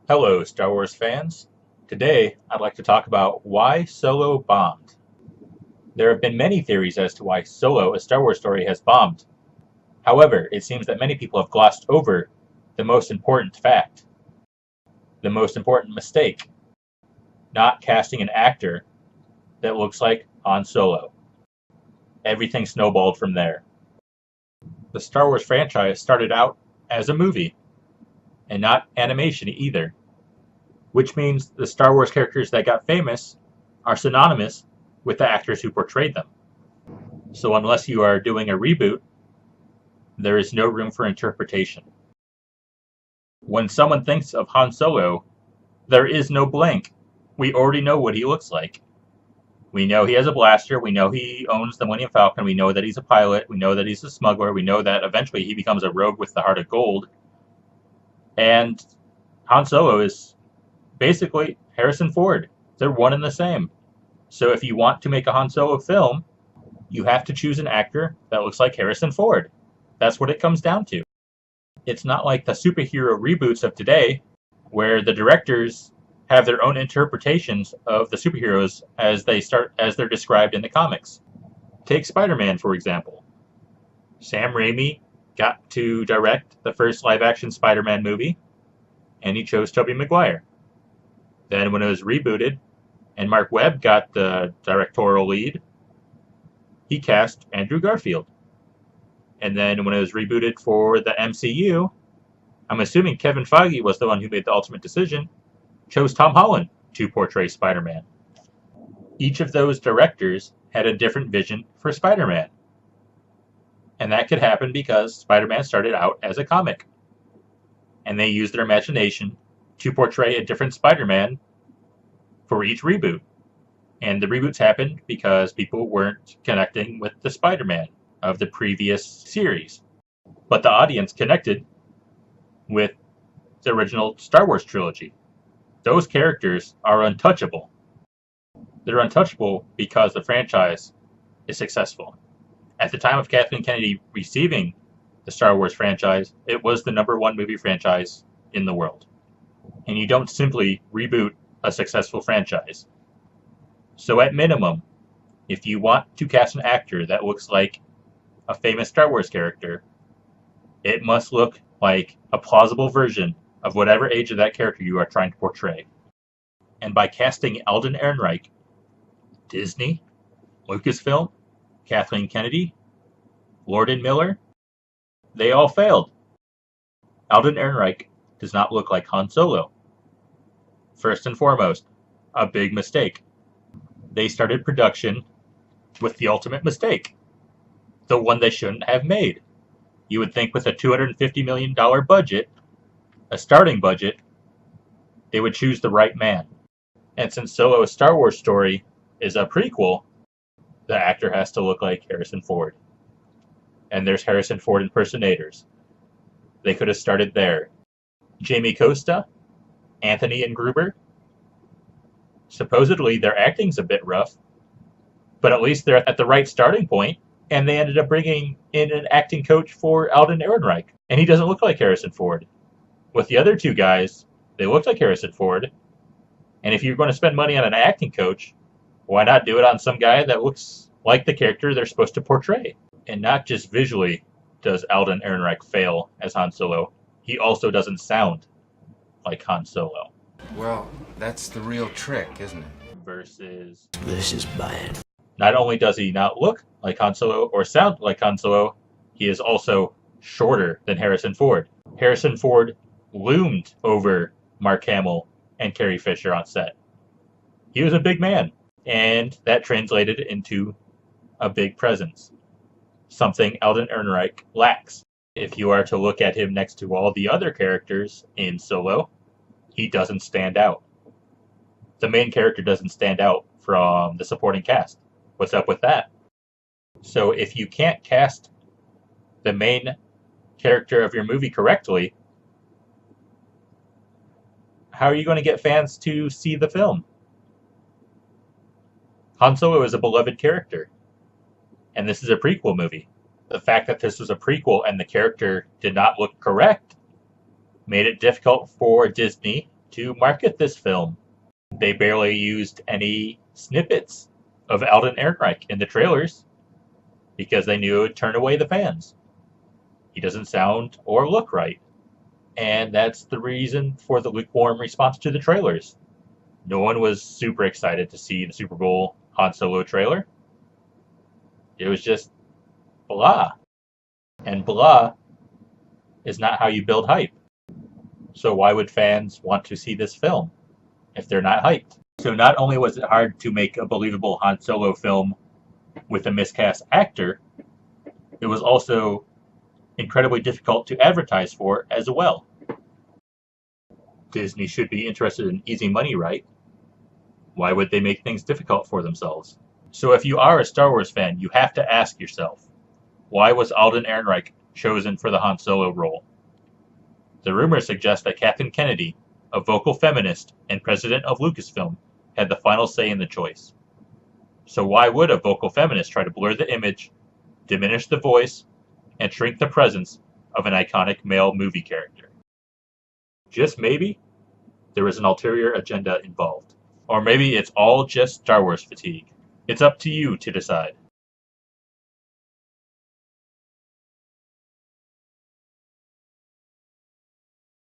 Hello, Star Wars fans. Today, I'd like to talk about why Solo bombed. There have been many theories as to why Solo, a Star Wars story, has bombed. However, it seems that many people have glossed over the most important fact, the most important mistake, not casting an actor that looks like Han Solo. Everything snowballed from there. The Star Wars franchise started out as a movie, and not animation either, which means the Star Wars characters that got famous are synonymous with the actors who portrayed them. So unless you are doing a reboot, there is no room for interpretation. When someone thinks of Han Solo, there is no blank. We already know what he looks like. We know he has a blaster, we know he owns the Millennium Falcon, we know that he's a pilot, we know that he's a smuggler, we know that eventually he becomes a rogue with the heart of gold. And Han Solo is basically Harrison Ford. They're one and the same. So if you want to make a Han Solo film, you have to choose an actor that looks like Harrison Ford. That's what it comes down to. It's not like the superhero reboots of today, where the directors have their own interpretations of the superheroes as they're described in the comics. Take Spider-Man, for example. Sam Raimi got to direct the first live-action Spider-Man movie, and he chose Tobey Maguire. Then when it was rebooted, and Mark Webb got the directorial lead, he cast Andrew Garfield. And then when it was rebooted for the MCU, I'm assuming Kevin Feige was the one who made the ultimate decision, chose Tom Holland to portray Spider-Man. Each of those directors had a different vision for Spider-Man. And that could happen because Spider-Man started out as a comic. And they used their imagination to portray a different Spider-Man for each reboot. And the reboots happened because people weren't connecting with the Spider-Man of the previous series. But the audience connected with the original Star Wars trilogy. Those characters are untouchable. They're untouchable because the franchise is successful. At the time of Kathleen Kennedy receiving the Star Wars franchise, it was the #1 movie franchise in the world. And you don't simply reboot a successful franchise. So at minimum, if you want to cast an actor that looks like a famous Star Wars character, it must look like a plausible version of whatever age of that character you are trying to portray. And by casting Alden Ehrenreich, Disney, Lucasfilm, Kathleen Kennedy, Lord and Miller, they all failed. Alden Ehrenreich does not look like Han Solo. First and foremost, a big mistake. They started production with the ultimate mistake. The one they shouldn't have made. You would think with a $250 million budget, a starting budget, they would choose the right man. And since Solo, a Star Wars story, is a prequel, the actor has to look like Harrison Ford. And there's Harrison Ford impersonators. They could have started there. Jamie Costa, Anthony and Gruber. Supposedly their acting's a bit rough, but at least they're at the right starting point. And they ended up bringing in an acting coach for Alden Ehrenreich, and he doesn't look like Harrison Ford. With the other two guys, they looked like Harrison Ford. And if you're going to spend money on an acting coach, why not do it on some guy that looks like the character they're supposed to portray? And not just visually does Alden Ehrenreich fail as Han Solo, he also doesn't sound like Han Solo. Well, that's the real trick, isn't it? Versus, This is bad. not only does he not look like Han Solo or sound like Han Solo, he is also shorter than Harrison Ford. Harrison Ford loomed over Mark Hamill and Carrie Fisher on set. He was a big man, and that translated into a big presence, something Alden Ehrenreich lacks. If you are to look at him next to all the other characters in Solo, he doesn't stand out. The main character doesn't stand out from the supporting cast. What's up with that? So if you can't cast the main character of your movie correctly, how are you going to get fans to see the film? Han Solo is a beloved character, and this is a prequel movie. The fact that this was a prequel and the character did not look correct made it difficult for Disney to market this film. They barely used any snippets of Alden Ehrenreich in the trailers because they knew it would turn away the fans. He doesn't sound or look right. And that's the reason for the lukewarm response to the trailers. No one was super excited to see the Super Bowl Han Solo trailer. It was just blah. And blah is not how you build hype. So why would fans want to see this film if they're not hyped? So not only was it hard to make a believable Han Solo film with a miscast actor, it was also incredibly difficult to advertise for as well. Disney should be interested in easy money, right? Why would they make things difficult for themselves? So if you are a Star Wars fan, you have to ask yourself, why was Alden Ehrenreich chosen for the Han Solo role? The rumors suggest that Kathleen Kennedy, a vocal feminist and president of Lucasfilm, had the final say in the choice. So why would a vocal feminist try to blur the image, diminish the voice, and shrink the presence of an iconic male movie character? Just maybe, there was an ulterior agenda involved. Or maybe it's all just Star Wars fatigue. It's up to you to decide.